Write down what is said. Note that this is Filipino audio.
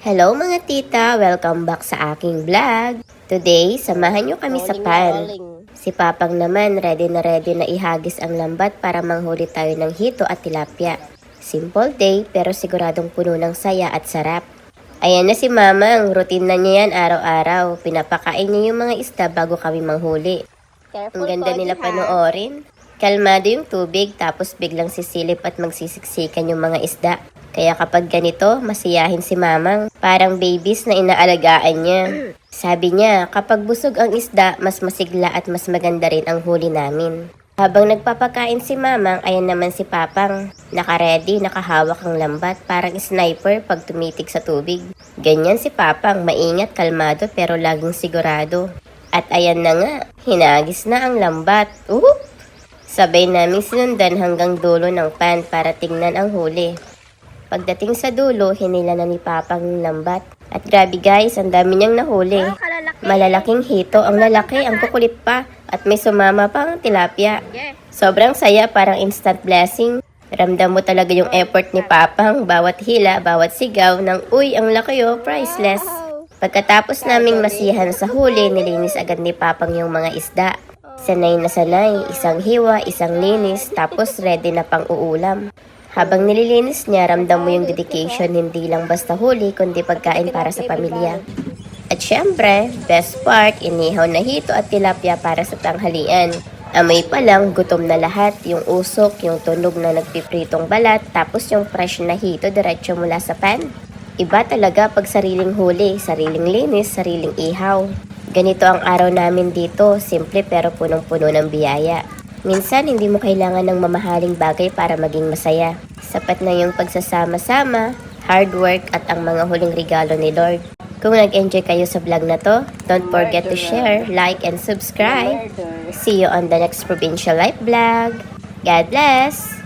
Hello mga tita! Welcome back sa aking vlog. Today, samahan nyo kami sa pan. Si Papang naman, ready na ihagis ang lambat para manghuli tayo ng hito at tilapia. Simple day, pero siguradong puno ng saya at sarap. Ayan na si Mamang, routine na niya yan araw-araw. Pinapakain niya yung mga isda bago kami manghuli. Ang ganda nila panoorin. Kalmado yung tubig, tapos biglang sisilip at magsisiksikan yung mga isda. Kaya kapag ganito, masiyahin si Mamang. Parang babies na inaalagaan niya. Sabi niya, kapag busog ang isda, mas masigla at mas maganda rin ang huli namin. Habang nagpapakain si Mamang, ayan naman si Papang. Nakaredy, nakahawak ang lambat, parang sniper pag tumitig sa tubig. Ganyan si Papang, maingat, kalmado pero laging sigurado. At ayan na nga, hinagis na ang lambat. Sabay naming sinundan hanggang dulo ng pan para tingnan ang huli. Pagdating sa dulo, hinila na ni Papang yung lambat. At grabe guys, ang dami niyang nahuli. Malalaking hito, ang lalaki, ang kukulit pa. At may sumama pang tilapia. Sobrang saya, parang instant blessing. Ramdam mo talaga yung effort ni Papang. Bawat hila, bawat sigaw ng uy, ang laki oh, priceless. Pagkatapos naming masiyahan sa huli, nilinis agad ni Papang yung mga isda. Sanay na sanay, isang hiwa, isang linis, tapos ready na pang uulam. Habang nililinis niya, ramdam mo yung dedication, hindi lang basta huli, kundi pagkain para sa pamilya. At syempre, best part, inihaw na hito at tilapia para sa tanghalian. Amoy pa lang, gutom na lahat, yung usok, yung tunog na nagpipritong balat, tapos yung fresh na hito diretso mula sa pan. Iba talaga pag sariling huli, sariling linis, sariling ihaw. Ganito ang araw namin dito, simple pero punong-puno ng biyaya. Minsan, hindi mo kailangan ng mamahaling bagay para maging masaya. Sapat na yung pagsasama-sama, hard work at ang mga huling regalo ni Lord. Kung nag-enjoy kayo sa vlog na to, don't forget to share, like, and subscribe. See you on the next Provincial Life vlog. God bless!